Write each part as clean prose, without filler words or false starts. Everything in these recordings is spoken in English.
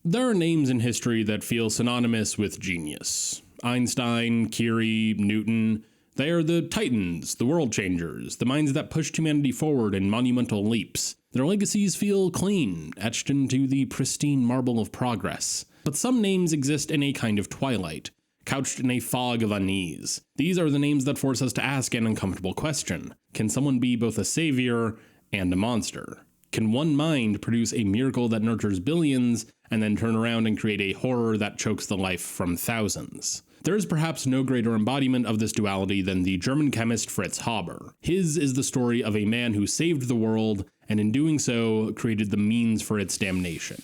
There are names in history that feel synonymous with genius. Einstein, Curie, Newton. They are the titans, the world changers, the minds that pushed humanity forward in monumental leaps. Their legacies feel clean, etched into the pristine marble of progress. But some names exist in a kind of twilight, couched in a fog of unease. These are the names that force us to ask an uncomfortable question. Can someone be both a savior and a monster? Can one mind produce a miracle that nurtures billions, and then turn around and create a horror that chokes the life from thousands? There is perhaps no greater embodiment of this duality than the German chemist Fritz Haber. His is the story of a man who saved the world, and in doing so, created the means for its damnation.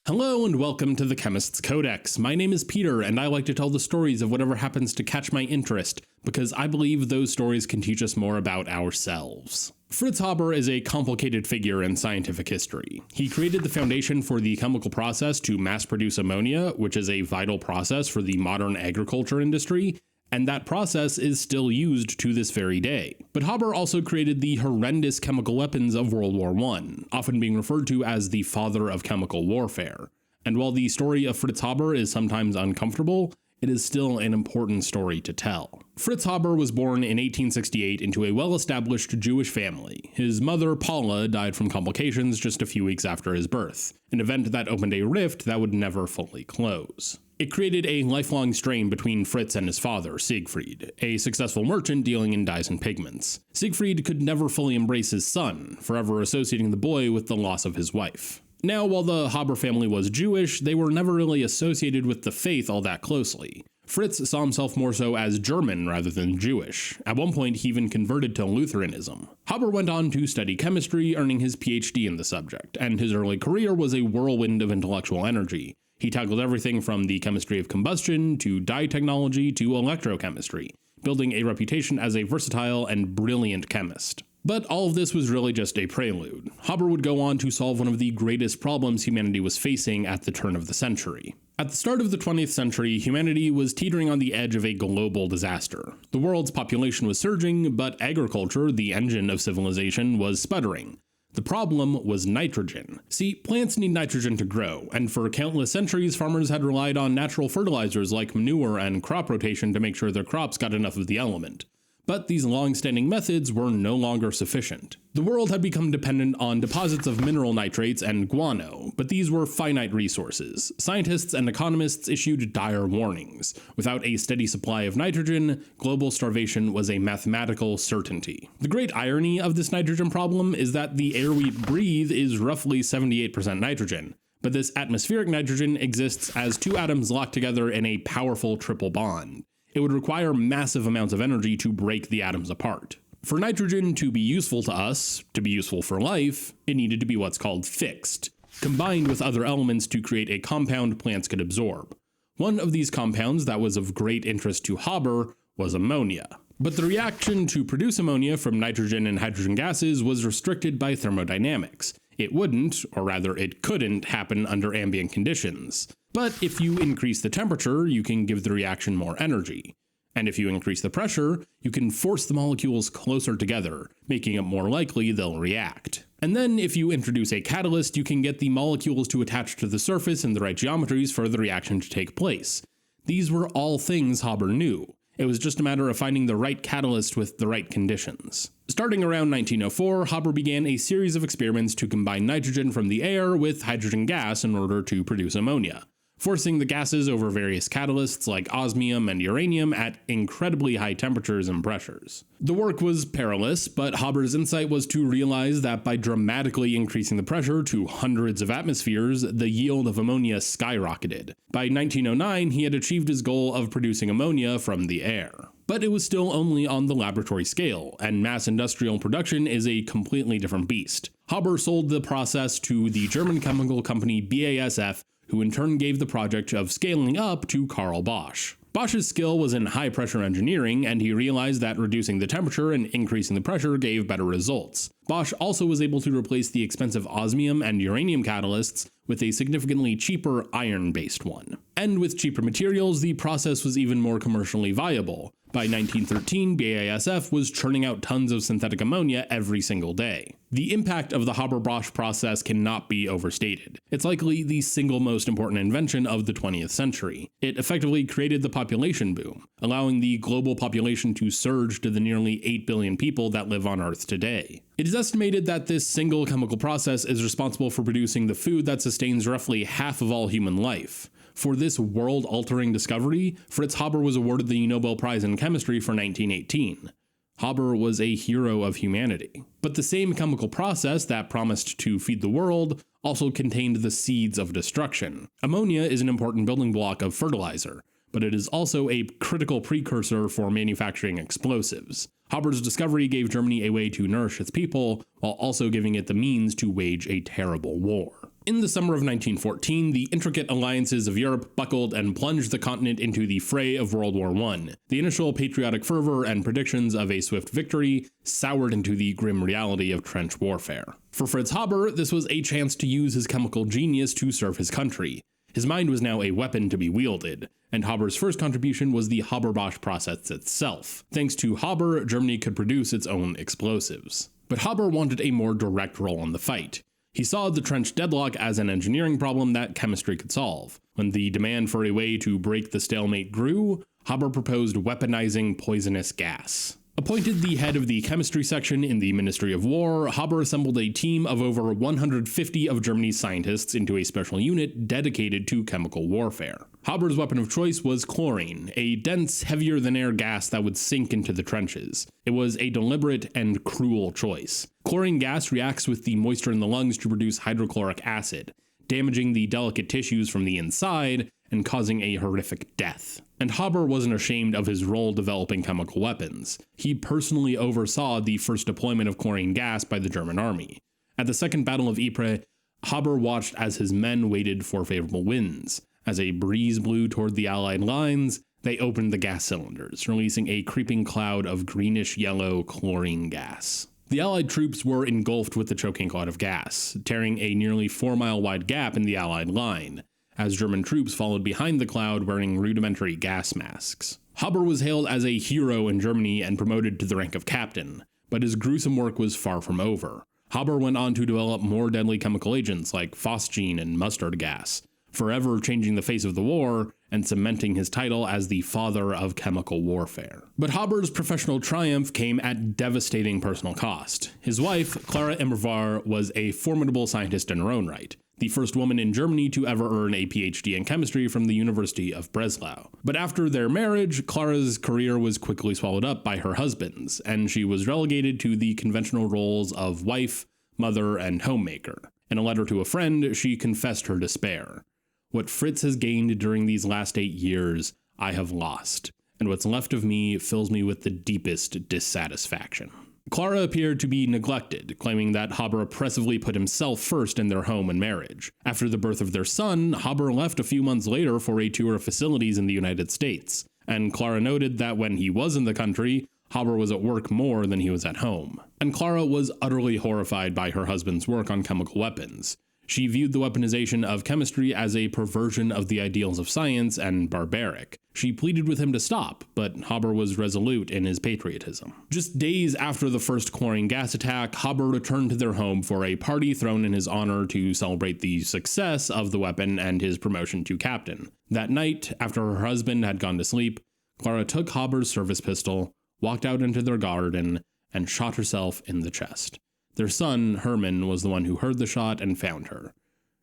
Hello and welcome to the Chemist's Codex. My name is Peter, and I like to tell the stories of whatever happens to catch my interest, because I believe those stories can teach us more about ourselves. Fritz Haber is a complicated figure in scientific history. He created the foundation for the chemical process to mass-produce ammonia, which is a vital process for the modern agriculture industry, and that process is still used to this very day. But Haber also created the horrendous chemical weapons of World War I, often being referred to as the father of chemical warfare. And while the story of Fritz Haber is sometimes uncomfortable, it is still an important story to tell. Fritz Haber was born in 1868 into a well-established Jewish family. His mother, Paula, died from complications just a few weeks after his birth, an event that opened a rift that would never fully close. It created a lifelong strain between Fritz and his father, Siegfried, a successful merchant dealing in dyes and pigments. Siegfried could never fully embrace his son, forever associating the boy with the loss of his wife. Now, while the Haber family was Jewish, they were never really associated with the faith all that closely. Fritz saw himself more so as German rather than Jewish. At one point, he even converted to Lutheranism. Haber went on to study chemistry, earning his PhD in the subject, and his early career was a whirlwind of intellectual energy. He tackled everything from the chemistry of combustion to dye technology to electrochemistry, building a reputation as a versatile and brilliant chemist. But all of this was really just a prelude. Haber would go on to solve one of the greatest problems humanity was facing at the turn of the century. At the start of the 20th century, humanity was teetering on the edge of a global disaster. The world's population was surging, but agriculture, the engine of civilization, was sputtering. The problem was nitrogen. See, plants need nitrogen to grow, and for countless centuries, farmers had relied on natural fertilizers like manure and crop rotation to make sure their crops got enough of the element. But these long-standing methods were no longer sufficient. The world had become dependent on deposits of mineral nitrates and guano, but these were finite resources. Scientists and economists issued dire warnings. Without a steady supply of nitrogen, global starvation was a mathematical certainty. The great irony of this nitrogen problem is that the air we breathe is roughly 78% nitrogen, but this atmospheric nitrogen exists as two atoms locked together in a powerful triple bond. It would require massive amounts of energy to break the atoms apart. For nitrogen to be useful to us, to be useful for life, it needed to be what's called fixed, combined with other elements to create a compound plants could absorb. One of these compounds that was of great interest to Haber was ammonia. But the reaction to produce ammonia from nitrogen and hydrogen gases was restricted by thermodynamics. It wouldn't, or rather it couldn't, happen under ambient conditions. But if you increase the temperature, you can give the reaction more energy. And if you increase the pressure, you can force the molecules closer together, making it more likely they'll react. And then if you introduce a catalyst, you can get the molecules to attach to the surface in the right geometries for the reaction to take place. These were all things Haber knew. It was just a matter of finding the right catalyst with the right conditions. Starting around 1904, Haber began a series of experiments to combine nitrogen from the air with hydrogen gas in order to produce ammonia, forcing the gases over various catalysts like osmium and uranium at incredibly high temperatures and pressures. The work was perilous, but Haber's insight was to realize that by dramatically increasing the pressure to hundreds of atmospheres, the yield of ammonia skyrocketed. By 1909, he had achieved his goal of producing ammonia from the air. But it was still only on the laboratory scale, and mass industrial production is a completely different beast. Haber sold the process to the German chemical company BASF, who in turn gave the project of scaling up to Carl Bosch. Bosch's skill was in high-pressure engineering, and he realized that reducing the temperature and increasing the pressure gave better results. Bosch also was able to replace the expensive osmium and uranium catalysts with a significantly cheaper iron-based one. And with cheaper materials, the process was even more commercially viable. By 1913, BASF was churning out tons of synthetic ammonia every single day. The impact of the Haber-Bosch process cannot be overstated. It's likely the single most important invention of the 20th century. It effectively created the population boom, allowing the global population to surge to the nearly 8 billion people that live on Earth today. It is estimated that this single chemical process is responsible for producing the food that sustains roughly half of all human life. For this world-altering discovery, Fritz Haber was awarded the Nobel Prize in Chemistry for 1918. Haber was a hero of humanity. But the same chemical process that promised to feed the world also contained the seeds of destruction. Ammonia is an important building block of fertilizer, but it is also a critical precursor for manufacturing explosives. Haber's discovery gave Germany a way to nourish its people, while also giving it the means to wage a terrible war. In the summer of 1914, the intricate alliances of Europe buckled and plunged the continent into the fray of World War I. The initial patriotic fervor and predictions of a swift victory soured into the grim reality of trench warfare. For Fritz Haber, this was a chance to use his chemical genius to serve his country. His mind was now a weapon to be wielded, and Haber's first contribution was the Haber-Bosch process itself. Thanks to Haber, Germany could produce its own explosives. But Haber wanted a more direct role in the fight. He saw the trench deadlock as an engineering problem that chemistry could solve. When the demand for a way to break the stalemate grew, Haber proposed weaponizing poisonous gas. Appointed the head of the chemistry section in the Ministry of War, Haber assembled a team of over 150 of Germany's scientists into a special unit dedicated to chemical warfare. Haber's weapon of choice was chlorine, a dense, heavier-than-air gas that would sink into the trenches. It was a deliberate and cruel choice. Chlorine gas reacts with the moisture in the lungs to produce hydrochloric acid, damaging the delicate tissues from the inside and causing a horrific death. And Haber wasn't ashamed of his role developing chemical weapons. He personally oversaw the first deployment of chlorine gas by the German army. At the Second Battle of Ypres, Haber watched as his men waited for favorable winds. As a breeze blew toward the Allied lines, they opened the gas cylinders, releasing a creeping cloud of greenish-yellow chlorine gas. The Allied troops were engulfed with the choking cloud of gas, tearing a nearly 4-mile-wide gap in the Allied line, as German troops followed behind the cloud wearing rudimentary gas masks. Haber was hailed as a hero in Germany and promoted to the rank of captain, but his gruesome work was far from over. Haber went on to develop more deadly chemical agents like phosgene and mustard gas, forever changing the face of the war and cementing his title as the father of chemical warfare. But Haber's professional triumph came at devastating personal cost. His wife, Clara Immerwahr, was a formidable scientist in her own right, the first woman in Germany to ever earn a PhD in chemistry from the University of Breslau. But after their marriage, Clara's career was quickly swallowed up by her husband's, and she was relegated to the conventional roles of wife, mother, and homemaker. In a letter to a friend, she confessed her despair. "What Fritz has gained during these last 8 years, I have lost, and what's left of me fills me with the deepest dissatisfaction." Clara appeared to be neglected, claiming that Haber oppressively put himself first in their home and marriage. After the birth of their son, Haber left a few months later for a tour of facilities in the United States, and Clara noted that when he was in the country, Haber was at work more than he was at home. And Clara was utterly horrified by her husband's work on chemical weapons. She viewed the weaponization of chemistry as a perversion of the ideals of science and barbaric. She pleaded with him to stop, but Haber was resolute in his patriotism. Just days after the first chlorine gas attack, Haber returned to their home for a party thrown in his honor to celebrate the success of the weapon and his promotion to captain. That night, after her husband had gone to sleep, Clara took Haber's service pistol, walked out into their garden, and shot herself in the chest. Their son, Hermann, was the one who heard the shot and found her.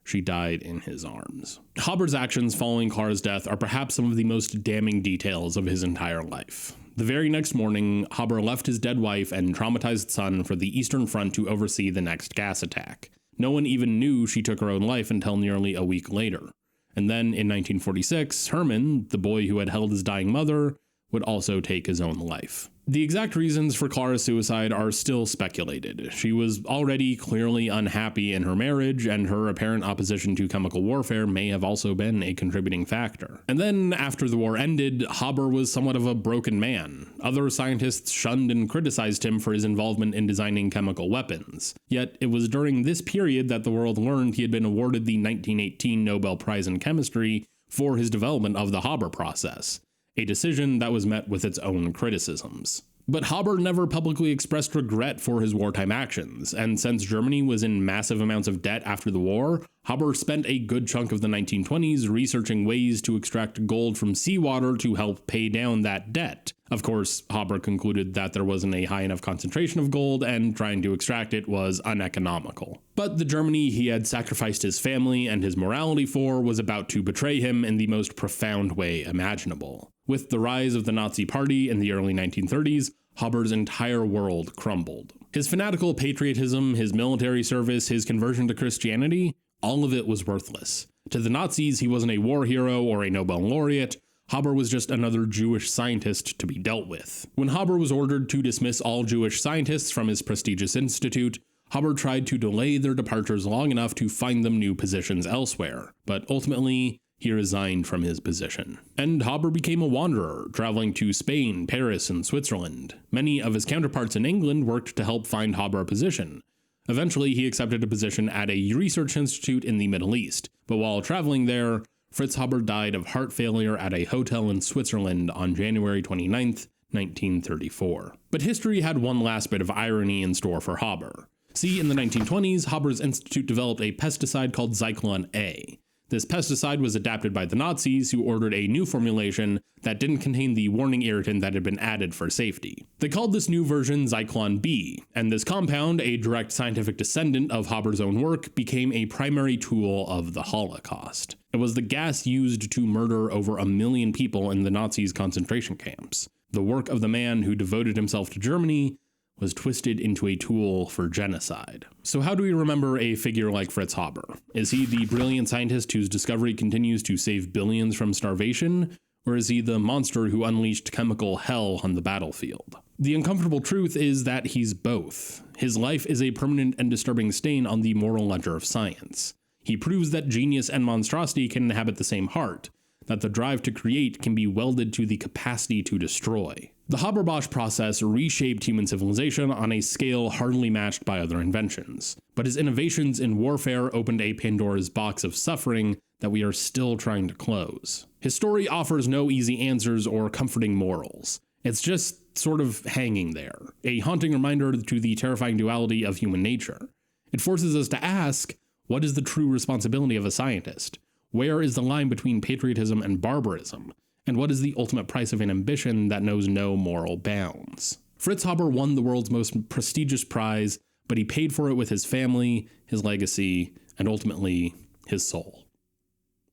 She died in his arms. Haber's actions following Clara's death are perhaps some of the most damning details of his entire life. The very next morning, Haber left his dead wife and traumatized son for the Eastern Front to oversee the next gas attack. No one even knew she took her own life until nearly a week later. And then, in 1946, Hermann, the boy who had held his dying mother, would also take his own life. The exact reasons for Clara's suicide are still speculated. She was already clearly unhappy in her marriage, and her apparent opposition to chemical warfare may have also been a contributing factor. And then, after the war ended, Haber was somewhat of a broken man. Other scientists shunned and criticized him for his involvement in designing chemical weapons. Yet, it was during this period that the world learned he had been awarded the 1918 Nobel Prize in Chemistry, for his development of the Haber process, a decision that was met with its own criticisms. But Haber never publicly expressed regret for his wartime actions, and since Germany was in massive amounts of debt after the war, Haber spent a good chunk of the 1920s researching ways to extract gold from seawater to help pay down that debt. Of course, Haber concluded that there wasn't a high enough concentration of gold, and trying to extract it was uneconomical. But the Germany he had sacrificed his family and his morality for was about to betray him in the most profound way imaginable. With the rise of the Nazi Party in the early 1930s, Haber's entire world crumbled. His fanatical patriotism, his military service, his conversion to Christianity, all of it was worthless. To the Nazis, he wasn't a war hero or a Nobel laureate. Haber was just another Jewish scientist to be dealt with. When Haber was ordered to dismiss all Jewish scientists from his prestigious institute, Haber tried to delay their departures long enough to find them new positions elsewhere, but ultimately, he resigned from his position. And Haber became a wanderer, traveling to Spain, Paris, and Switzerland. Many of his counterparts in England worked to help find Haber a position. Eventually, he accepted a position at a research institute in the Middle East, but while traveling there, Fritz Haber died of heart failure at a hotel in Switzerland on January 29, 1934. But history had one last bit of irony in store for Haber. See, in the 1920s, Haber's institute developed a pesticide called Zyklon A. This pesticide was adapted by the Nazis, who ordered a new formulation that didn't contain the warning irritant that had been added for safety. They called this new version Zyklon B, and this compound, a direct scientific descendant of Haber's own work, became a primary tool of the Holocaust. It was the gas used to murder over 1 million people in the Nazis' concentration camps. The work of the man who devoted himself to Germany was twisted into a tool for genocide. So how do we remember a figure like Fritz Haber? Is he the brilliant scientist whose discovery continues to save billions from starvation? Or is he the monster who unleashed chemical hell on the battlefield? The uncomfortable truth is that he's both. His life is a permanent and disturbing stain on the moral ledger of science. He proves that genius and monstrosity can inhabit the same heart, that the drive to create can be welded to the capacity to destroy. The Haber-Bosch process reshaped human civilization on a scale hardly matched by other inventions, but his innovations in warfare opened a Pandora's box of suffering that we are still trying to close. His story offers no easy answers or comforting morals. It's just sort of hanging there, a haunting reminder to the terrifying duality of human nature. It forces us to ask, what is the true responsibility of a scientist? Where is the line between patriotism and barbarism? And what is the ultimate price of an ambition that knows no moral bounds? Fritz Haber won the world's most prestigious prize, but he paid for it with his family, his legacy, and ultimately, his soul.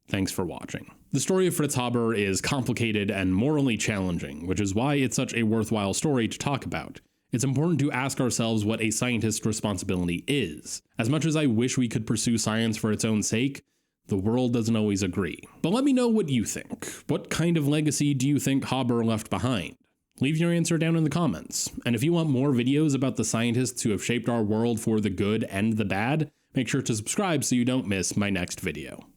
Thanks for watching. The story of Fritz Haber is complicated and morally challenging, which is why it's such a worthwhile story to talk about. It's important to ask ourselves what a scientist's responsibility is. As much as I wish we could pursue science for its own sake, the world doesn't always agree. But let me know what you think. What kind of legacy do you think Haber left behind? Leave your answer down in the comments. And if you want more videos about the scientists who have shaped our world for the good and the bad, make sure to subscribe so you don't miss my next video.